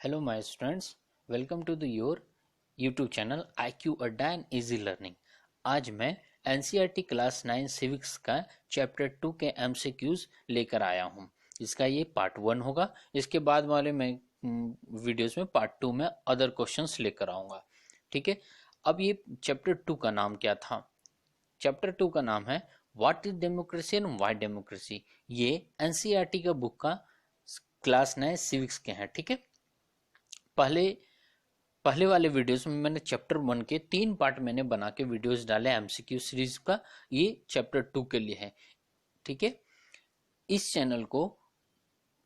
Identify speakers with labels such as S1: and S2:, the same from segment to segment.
S1: Hello my students, welcome to your YouTube channel IQ अड्डा and easy learning. आज मैं NCERT class 9 civics का chapter 2 के MCQs लेकर आया हूँ। इसका ये पार्ट 1 होगा। इसके बाद वाले मैं वीडियोस में पार्ट 2 में अदर क्वेश्चंस लेकर आऊँगा। ठीक है, अब ये चैप्टर 2 का नाम क्या था? चैप्टर 2 का नाम है what is democracy and why democracy. ये NCERT का बुक का क्लास 9 सिविक्स के हैं। ठीक है, पहले वाले वीडियोस में मैंने चैप्टर 1 के 3 पार्ट मैंने बना के वीडियोस डाले MCQ सीरीज का। ये चैप्टर 2 के लिए है। ठीक है, इस चैनल को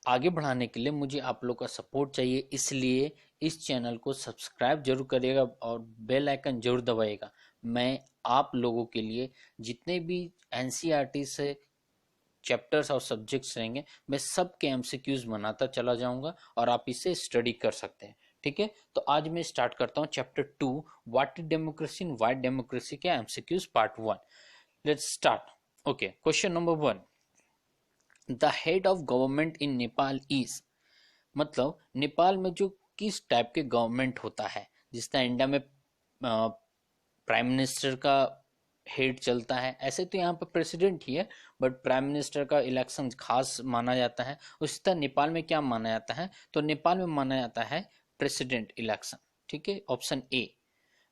S1: आगे बढ़ाने के लिए मुझे आप लोग का सपोर्ट चाहिए, इसलिए इस चैनल को सब्सक्राइब जरूर करिएगा और बेल आइकन जरूर दबाइएगा। मैं आप लोगों के लिए जितने भी NCERT से चैप्टर्स और सब्जेक्ट्स रहेंगे, मैं सब के MCQs बनाता चला जाऊंगा और आप इसे स्टडी कर सकते हैं। ठीक है, तो आज मैं स्टार्ट करता हूं chapter 2 what is democracy and why democracy के MCQs part 1। Let's start. Okay, question number 1, the head of government in Nepal is, मतलब नेपाल में जो किस टाइप के गवर्नमेंट होता है। जिस तरह इंडिया में प्राइम मिनिस्टर का हेड चलता है, ऐसे तो यहाँ पर प्रेसिडेंट ही है, बट प्राइम मिनिस्टर का इलेक्शन खास माना जाता है। उसी तरह नेपाल में क्या माना जाता है? तो नेपाल में माना जाता है प्रेसिडेंट इलेक्शन। ठीक है, ऑप्शन ए।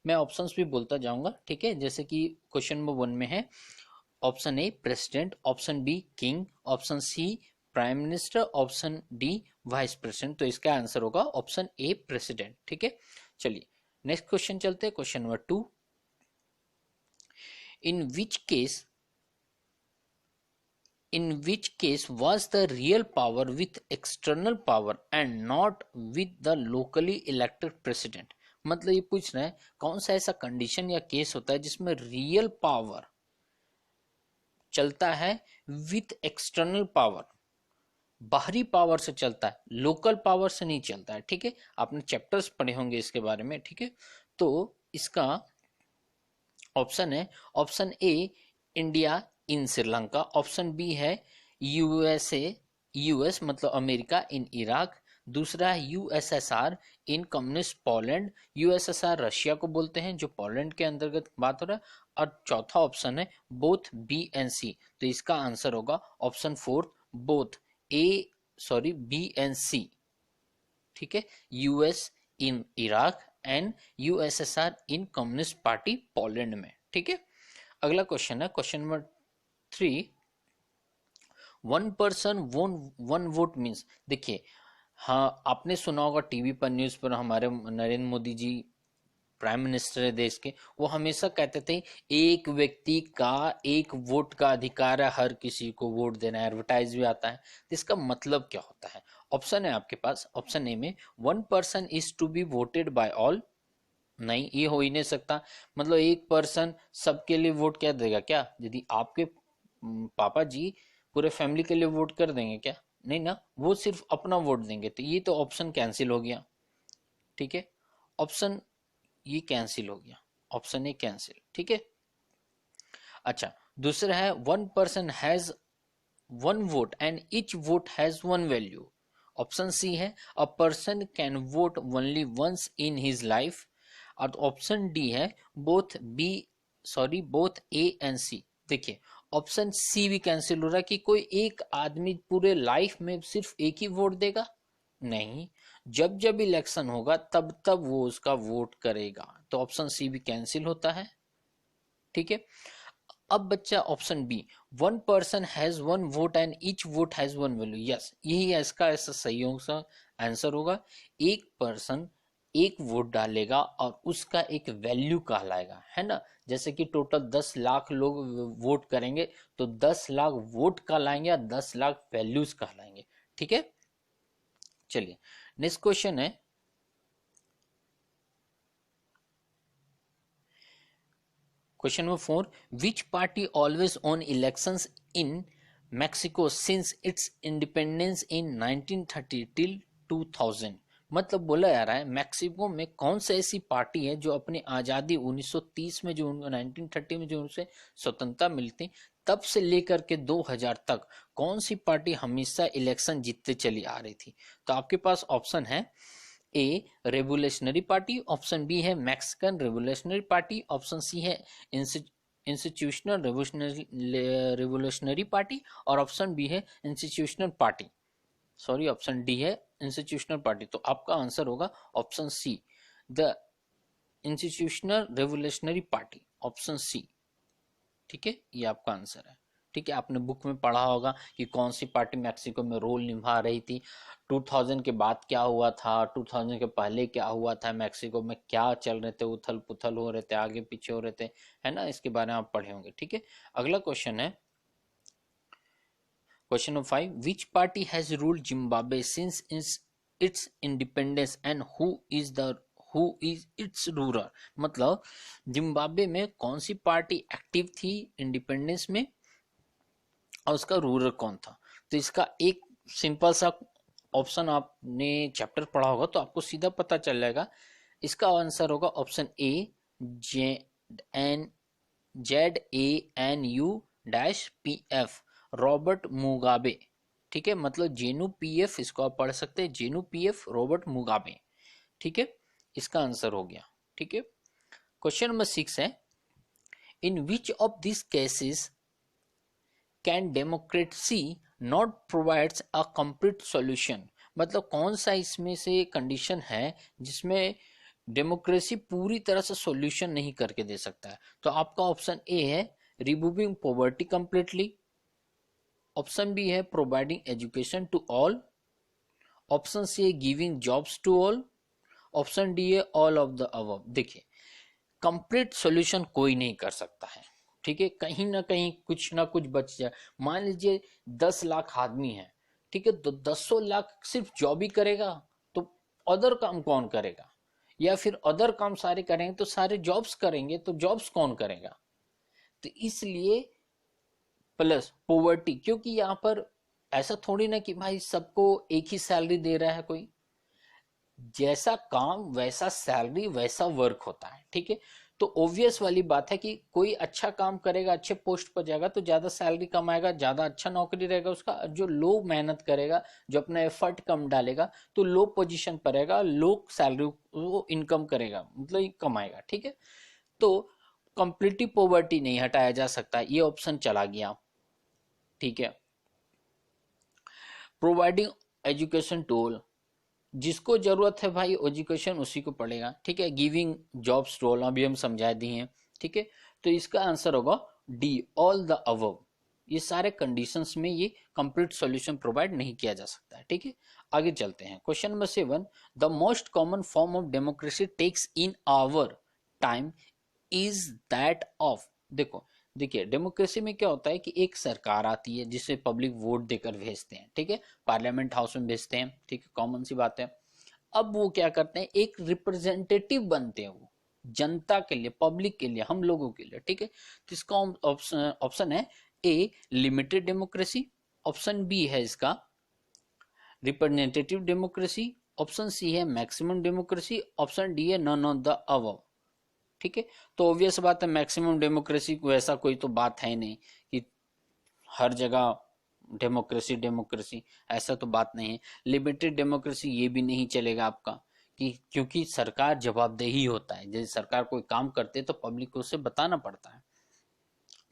S1: मैं ऑप्शंस भी बोलता जाऊंगा। ठीक है, जैसे कि क्वेश्चन नंबर 1 में है option A president, option B king, option C prime minister, option D vice president. तो इसका आंसर होगा ऑप्शन ए प्रेसिडेंट। ठीक है, चलिए नेक्स्ट क्वेश्चन चलते हैं। Question number 2, in which case was the real power with external power and not with the locally elected president। मतलब ये पूछ रहे हैं कौन सा ऐसा कंडीशन या केस होता है जिसमें रियल पावर चलता है विथ एक्सटर्नल पावर, बाहरी पावर से चलता है, लोकल पावर से नहीं चलता है। ठीक है, आपने चैप्टर्स पढ़े होंगे इसके बारे में। ठीक है, तो इसका ऑप्शन है option A India in Sri Lanka, option B है यूएस मतलब अमेरिका इन इराक, दूसरा है USSR in communist Poland, USSR Russia को बोलते हैं जो पोलैंड के अंतर्गत बात हो रहा है, और चौथा ऑप्शन है बोथ बी एंड सी। तो इसका आंसर होगा ऑप्शन 4 बोथ बी एंड सी। ठीक है, US in Iraq and USSR in communist party Poland में। ठीक है, अगला क्वेश्चन है question number 3, one person one vote means. देखिए, हाँ आपने सुना होगा टीवी पर, न्यूज पर, हमारे नरेंद्र मोदी जी प्राइम मिनिस्टर है देश के, वो हमेशा कहते थे एक व्यक्ति का एक वोट का अधिकार है, हर किसी को वोट देना है, एडवर्टाइज भी आता है। तो इसका मतलब क्या होता है? ऑप्शन है आपके पास, ऑप्शन ए में one person is to be voted by all. नहीं, ये हो ही नहीं सकता। मतलब एक पर्सन सबके लिए वोट क्या देगा? क्या यदि आपके पापा जी पूरे फैमिली के लिए वोट कर देंगे क्या? नहीं ना, वो सिर्फ अपना वोट देंगे। तो ये तो ऑप्शन कैंसिल हो गया। ठीक है, ऑप्शन ये कैंसिल हो गया, ऑप्शन ए कैंसिल। ठीक है, अच्छा दूसरा है one person has one vote and each vote has one value. Option C है a person can vote only once in his life, और ऑप्शन डी है बोथ ए एंड सी। देखिए, option सी भी कैंसिल हो रहा है कि कोई एक आदमी पूरे लाइफ में सिर्फ एक ही वोट देगा। नहीं, जब जब इलेक्शन होगा तब तब वो उसका वोट करेगा। तो ऑप्शन सी भी कैंसिल होता है। ठीक है, अब बच्चा option B, one person has one vote and each vote has one value. Yes, यही है इसका ऐसा सही आंसर होगा। एक पर्सन एक वोट डालेगा और उसका एक वैल्यू कहलाएगा, है ना। जैसे कि टोटल 10 लाख लोग वोट करेंगे तो 10 लाख वोट कहलाएंगे और 10 लाख वैल्यूज कहलाएंगे। ठीक है, चलिए नेक्स्ट क्वेश्चन है question number 4, which party always on elections in Mexico since it's independence in 1930 till 2000। मतलब बोला जा रहा है मैक्सिको में कौन सी ऐसी पार्टी है जो अपनी आज़ादी 1930 में, जो 1930 में जो उनसे स्वतंत्रता मिलती, तब से लेकर के 2000 तक कौन सी पार्टी हमेशा इलेक्शन जीतते चली आ रही थी। तो आपके पास ऑप्शन है A revolutionary party, option B है Mexican revolutionary party, option C है इंस्टीट्यूशनल रेवोल्यूशनरी पार्टी, और ऑप्शन बी है institutional party, sorry option D है इंस्टीट्यूशनल पार्टी। तो आपका आंसर होगा option C, the institutional revolutionary party, option C. ठीक है, ये आपका आंसर है। ठीक है, आपने बुक में पढ़ा होगा कि कौन सी पार्टी मैक्सिको में रोल निभा रही थी, 2000 के बाद क्या हुआ था, 2000 के पहले क्या हुआ था, मैक्सिको में क्या चल रहे थे, उथल पुथल हो रहे थे, आगे पीछे हो रहे थे, है ना, इसके बारे में आप पढ़े होंगे। ठीक है, अगला क्वेश्चन है question number 5, which party has ruled Zimbabwe since it's independence and who is it's ruler. मतलब जिम्बाब्वे में कौन सी पार्टी एक्टिव थी इंडिपेंडेंस में और उसका रूलर कौन था। तो इसका एक सिंपल सा ऑप्शन आपने चैप्टर पढ़ा होगा तो आपको सीधा पता चल जाएगा। इसका आंसर होगा ऑप्शन ए, ZANU-PF, रॉबर्ट मुगाबे। ठीक है, मतलब जेनू पीएफ, इसको आप पढ़ सकते हैं जेनू पीएफ, रॉबर्ट मुगाबे। ठीक है, इसका आंसर हो गया। ठीक है, क्वेश्चन नंबर 6 है, in which of this cases can democracy not provides a complete solution. मतलब कौन सा इसमें से कंडीशन है जिसमें डेमोक्रेसी पूरी तरह से सॉल्यूशन नहीं करके दे सकता है। तो आपका ऑप्शन ए है removing poverty completely, option B है providing education to all, option C है giving jobs to all, option D है ऑल ऑफ द अबव। देखिए, कंप्लीट सॉल्यूशन कोई नहीं कर सकता है। ठीक है, कहीं ना कहीं कुछ ना कुछ बच जाए। मान लीजिए 10 लाख आदमी है, ठीक है, तो 10 लाख सिर्फ जॉब ही करेगा तो अदर काम कौन करेगा, या फिर अदर काम सारे करेंगे तो सारे जॉब्स करेंगे तो जॉब्स कौन करेगा। तो इसलिए प्लस पोवर्टी, क्योंकि यहाँ पर ऐसा थोड़ी ना कि भाई सबको एक ही सैलरी दे रहा है कोई, जैसा काम वैसा सैलरी वैसा वर्क होता है। ठीक है, तो ऑब्वियस वाली बात है कि कोई अच्छा काम करेगा, अच्छे पोस्ट पर जाएगा तो ज्यादा सैलरी कमाएगा, ज्यादा अच्छा नौकरी रहेगा उसका। जो लो मेहनत करेगा, जो अपना एफर्ट कम डालेगा तो लो पोजीशन पर रहेगा, लो सैलरी वो इनकम करेगा, मतलब कमाएगा। ठीक है, तो कंप्लीटली पॉवर्टी नहीं हटाया जा सकता, ये ऑप्शन चला गया। ठीक है, प्रोवाइडिंग एजुकेशन टू ऑल, जिसको जरूरत है भाई एजुकेशन उसी को पढ़ेगा। ठीक है, गिविंग जॉब्स टू ऑल अभी हम समझा दिए हैं। ठीक है, तो इसका आंसर होगा डी, ऑल द अबव। ये सारे कंडीशंस में ये कंप्लीट सॉल्यूशन प्रोवाइड नहीं किया जा सकता है। ठीक है, आगे चलते हैं। Question number 7, the most common form of democracy takes in our time is that of. देखो, देखिए डेमोक्रेसी में क्या होता है कि एक सरकार आती है जिसे पब्लिक वोट देकर भेजते हैं। ठीक है, पार्लियामेंट हाउस में भेजते हैं। ठीक है, कॉमन सी बात है। अब वो क्या करते हैं, एक रिप्रेजेंटेटिव बनते हैं, वो जनता के लिए, पब्लिक के लिए, हम लोगों के लिए। ठीक है, तो इसका ऑप्शन है ए लिमिटेड डेमोक्रेसी, ऑप्शन बी है इसका रिप्रेजेंटेटिव डेमोक्रेसी, ऑप्शन सी है मैक्सिमम डेमोक्रेसी, ऑप्शन डी है नन ऑफ द अबव। ठीक है, तो ऑब्वियस बात है मैक्सिमम डेमोक्रेसी को ऐसा कोई तो बात है नहीं कि हर जगह डेमोक्रेसी डेमोक्रेसी, ऐसा तो बात नहीं है। लिमिटेड डेमोक्रेसी ये भी नहीं चलेगा आपका, कि क्योंकि सरकार जवाबदेही होता है, जैसे सरकार कोई काम करते है तो पब्लिक को उसे बताना पड़ता है।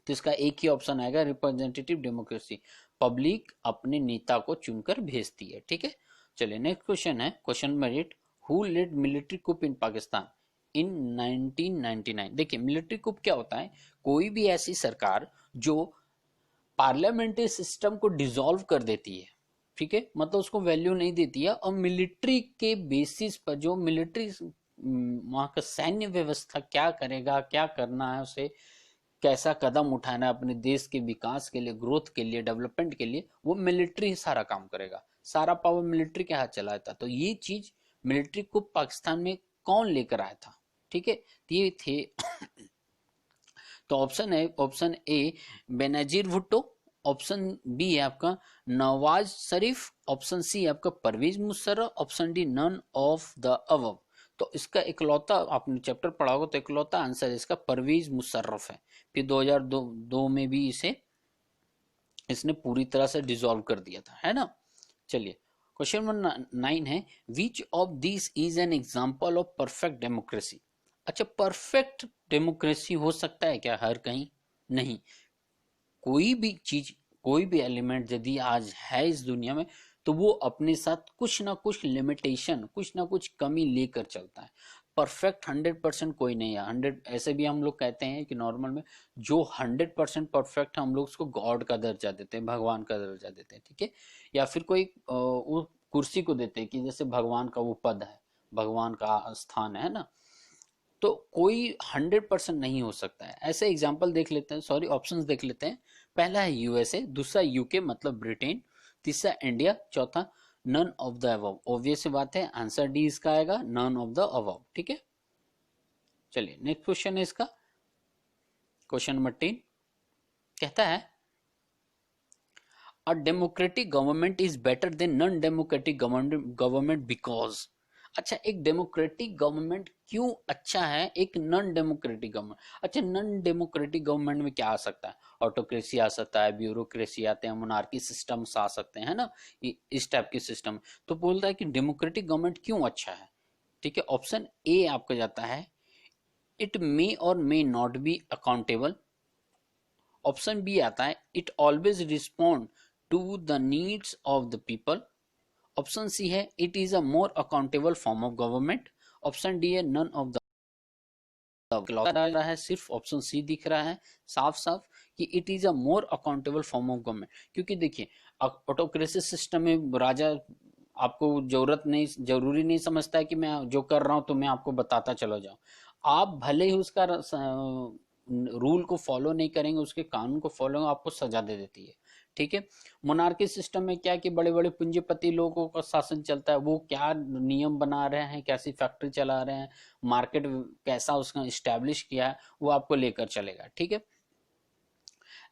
S1: तो इसका एक ही ऑप्शन आएगा रिप्रेजेंटेटिव डेमोक्रेसी, पब्लिक अपने नेता को चुनकर भेजती है। ठीक है, चलिए नेक्स्ट क्वेश्चन है question number 8, who led military coup in Pakistan in 1999। देखिए मिलिट्री coup क्या होता है, कोई भी ऐसी सरकार जो पार्लियामेंट्री सिस्टम को डिसॉल्व कर देती है। ठीक है, मतलब उसको वैल्यू नहीं देती है और मिलिट्री के बेसिस पर जो मिलिट्री वहां का सैन्य व्यवस्था क्या करेगा, क्या करना है उसे, कैसा कदम उठाना है अपने देश के विकास के लिए, ग्रोथ के लिए, डेवलपमेंट के लिए, वो मिलिट्री ही सारा काम करेगा, सारा पावर मिलिट्री के हाथ चला था। तो ये चीज मिलिट्री को पाकिस्तान में कौन लेकर आया था। ठीक है, तो ये थे तो ऑप्शन है option A Benazir Bhutto, option B है आपका नवाज शरीफ, ऑप्शन सी है आपका Pervez Musharraf, option D none of the above. तो इसका इकलौता, आपने चैप्टर पढ़ा होगा तो इकलौता आंसर इसका परवेज मुशर्रफ है। फिर 2002 में भी इसने पूरी तरह से डिसॉल्व कर दिया था, है ना। चलिए क्वेश्चन नंबर 9 है, विच of this is an example of perfect democracy. अच्छा, परफेक्ट डेमोक्रेसी हो सकता है क्या हर कहीं? नहीं। कोई भी चीज, कोई भी एलिमेंट यदि आज है इस दुनिया में, तो वो अपने साथ कुछ ना कुछ लिमिटेशन, कुछ ना कुछ कमी लेकर चलता है। परफेक्ट 100% कोई नहीं है। 100 ऐसे भी हम लोग कहते हैं कि नॉर्मल में जो 100% परफेक्ट है हम लोग उसको गॉड का दर्जा देते हैं, भगवान का दर्जा देते हैं, ठीक है। या फिर कोई वो कुर्सी को देते हैं कि जैसे भगवान का वो पद है, भगवान का स्थान है ना। तो कोई 100% नहीं हो सकता है। ऐसे एग्जाम्पल देख लेते हैं, सॉरी ऑप्शंस देख लेते हैं। पहला है यूएसए, दूसरा यूके मतलब ब्रिटेन, तीसरा इंडिया, चौथा none of the above. Obvious सी बात है, आंसर डी इसका आएगा, नन ऑफ द अबव, ठीक है। चलिए नेक्स्ट क्वेश्चन है इसका, क्वेश्चन नंबर 10 कहता है, a democratic government is better than non democratic government because. अच्छा, एक डेमोक्रेटिक गवर्नमेंट क्यों अच्छा है एक नॉन डेमोक्रेटिक गवर्नमेंट? अच्छा, नॉन डेमोक्रेटिक गवर्नमेंट में क्या आ सकता है? ऑटोक्रेसी आ सकता है, ब्यूरोक्रेसी आते हैं, मोनार्की सिस्टम्स आ सकते हैं, है ना, इस टाइप के सिस्टम। तो बोलता है कि डेमोक्रेटिक गवर्नमेंट क्यों अच्छा है, ठीक है। ऑप्शन ए आपका जाता है, इट मे और may not be accountable. Option B आता है, it always respond to the needs of the people. Option C है, it is a more accountable form of government. Option D है, नन ऑफ द डाल रहा है, सिर्फ option C दिख रहा है साफ साफ कि it is a more accountable form of government. क्योंकि देखिए, ऑटोक्रेसी सिस्टम में राजा आपको जरूरी नहीं समझता है कि मैं जो कर रहा हूं तो मैं आपको बताता चला जाऊं। आप भले ही उसका रूल को फॉलो नहीं करेंगे, उसके कानून को फॉलो, आपको सजा दे देती है, ठीक है। मोनार्की सिस्टम में क्या कि बड़े बड़े पूंजीपति लोगों का शासन चलता है, वो क्या नियम बना रहे हैं, कैसी फैक्ट्री चला रहे हैं, मार्केट कैसा उसका इस्टेब्लिश किया है, वो आपको लेकर चलेगा, ठीक है।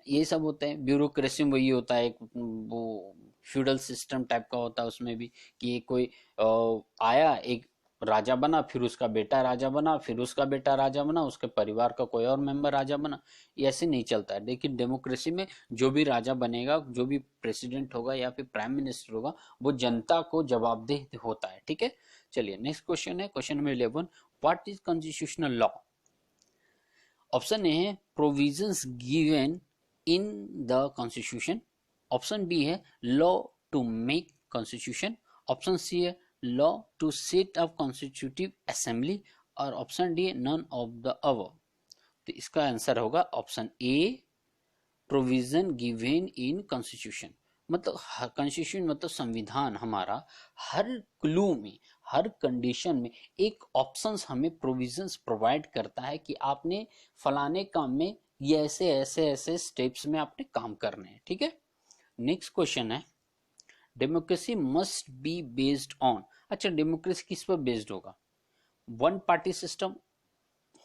S1: ये सब होते हैं। ब्यूरोक्रेसी में वही होता है, एक वो फ्यूडल सिस्टम टाइप का होता है उसमें भी, कि कोई आया, एक राजा बना, फिर उसका बेटा राजा बना, फिर उसका बेटा राजा बना, उसके परिवार का कोई और मेंबर राजा बना। ये ऐसे नहीं चलता है। लेकिन डेमोक्रेसी में जो भी राजा बनेगा, जो भी प्रेसिडेंट होगा या फिर प्राइम मिनिस्टर होगा, वो जनता को जवाबदेह होता है, ठीक है। चलिए नेक्स्ट क्वेश्चन है, question number 11, what is constitutional law? Option A है, provisions given in the constitution. Option B है, law to make constitution. Option C है, law to set up constitutive assembly. और ऑप्शन डी है, none of the above. तो इसका answer होगा option A, provision given in constitution. मतलब constitution मतलब संविधान हमारा, हर क्लू में, हर कंडीशन में एक ऑप्शंस हमें प्रोविजंस प्रोवाइड करता है कि आपने फलाने काम में ये ऐसे ऐसे ऐसे स्टेप्स में आपने काम करने हैं, ठीक है। नेक्स्ट क्वेश्चन है, democracy must be based on. अच्छा, डेमोक्रेसी किस पर बेस्ड होगा? वन पार्टी सिस्टम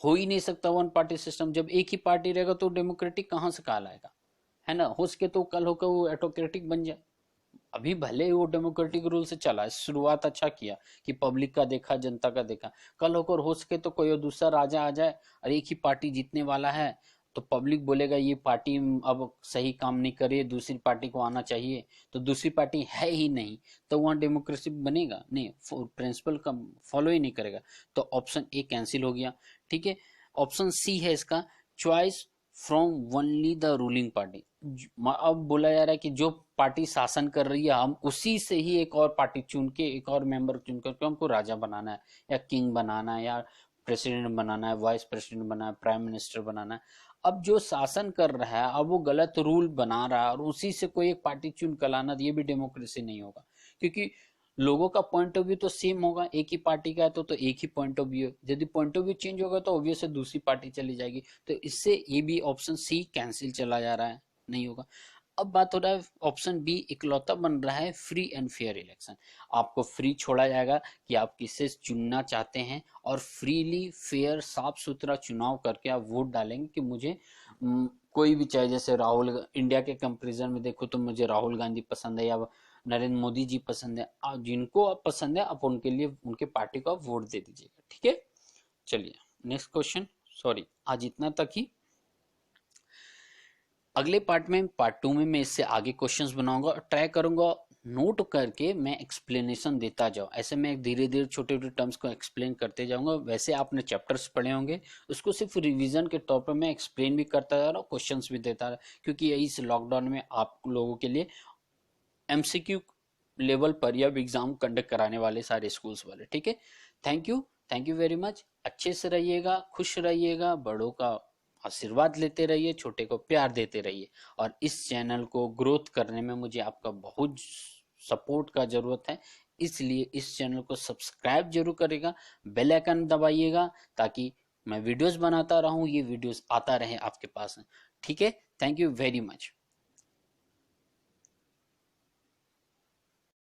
S1: हो ही नहीं सकता। वन पार्टी सिस्टम, जब एक ही पार्टी रहेगा तो डेमोक्रेटिक कहां से कहलाएगा, है ना। हो सके तो कल होकर वो ऑटोक्रेटिक बन जाए। अभी भले ही वो डेमोक्रेटिक रूल से चला, शुरुआत अच्छा किया कि पब्लिक का देखा, जनता का देखा। कल होकर हो सके तो कोई और दूसरा राजा आ जाए और एक ही पार्टी जीतने वाला है, तो पब्लिक बोलेगा ये पार्टी अब सही काम नहीं कर रही है, दूसरी पार्टी को आना चाहिए। तो दूसरी पार्टी है ही नहीं, तो वहां डेमोक्रेसी बनेगा नहीं, प्रिंसिपल का फॉलो ही नहीं करेगा। तो ऑप्शन ए कैंसिल हो गया, ठीक है। ऑप्शन सी है इसका, choice from only the ruling party. अब बोला जा रहा है कि जो पार्टी शासन कर रही है, हम उसी से ही एक और पार्टी चुन के, एक और मेंबर चुन कर हमको राजा बनाना है, या किंग बनाना है, या प्रेसिडेंट बनाना है, वाइस प्रेसिडेंट बनाना है, प्राइम मिनिस्टर बनाना है। अब जो शासन कर रहा है, अब वो गलत रूल बना रहा है और उसी से कोई एक पार्टी चुन कर लाना, ये भी डेमोक्रेसी नहीं होगा। क्योंकि लोगों का पॉइंट ऑफ व्यू तो सेम होगा, एक ही पार्टी का है तो एक ही पॉइंट ऑफ व्यू। यदि पॉइंट ऑफ व्यू चेंज होगा तो ऑब्वियस दूसरी पार्टी चली जाएगी। तो इससे ये भी ऑप्शन सी कैंसिल चला जा रहा है, नहीं होगा। अब बात हो रहा है, ऑप्शन बी इकलौता बन रहा है, फ्री एंड फेयर इलेक्शन। आपको फ्री छोड़ा जाएगा कि आप किसे चुनना चाहते हैं, और फ्रीली फेयर साफ सुथरा चुनाव करके आप वोट डालेंगे कि मुझे कोई भी चाहे, जैसे राहुल, इंडिया के कंपेरिजन में देखो तो मुझे राहुल गांधी पसंद है या नरेंद्र मोदी जी पसंद है। जिनको आप पसंद है आप उनके लिए, उनके पार्टी को आप वोट दे दीजिएगा, ठीक है। चलिए नेक्स्ट क्वेश्चन, सॉरी आज इतना तक ही। अगले पार्ट में, पार्ट 2 में मैं इससे आगे क्वेश्चंस बनाऊंगा और ट्राई करूंगा
S2: नोट करके मैं एक्सप्लेनेशन देता जाऊँ, ऐसे मैं धीरे धीरे छोटे छोटे टर्म्स को एक्सप्लेन करते जाऊंगा। वैसे आपने चैप्टर्स पढ़े होंगे, उसको सिर्फ रिवीजन के तौर पर मैं एक्सप्लेन भी करता जा रहा हूँ, क्वेश्चंस भी देता रहा, क्योंकि इस लॉकडाउन में आप लोगों के लिए एमसीक्यू लेवल पर यह एग्जाम कंडक्ट कराने वाले सारे स्कूल्स वाले। ठीक है, थैंक यू वेरी मच। अच्छे से रहिएगा, खुश रहिएगा, बड़ों का आशीर्वाद लेते रहिए, छोटे को प्यार देते रहिए। और इस चैनल को ग्रोथ करने में मुझे आपका बहुत सपोर्ट का जरूरत है, इसलिए इस चैनल को सब्सक्राइब जरूर करेगा, बेल आइकन दबाइएगा, ताकि मैं वीडियोस बनाता रहूं, ये वीडियोस आता रहे आपके पास। ठीक है, थैंक यू वेरी मच।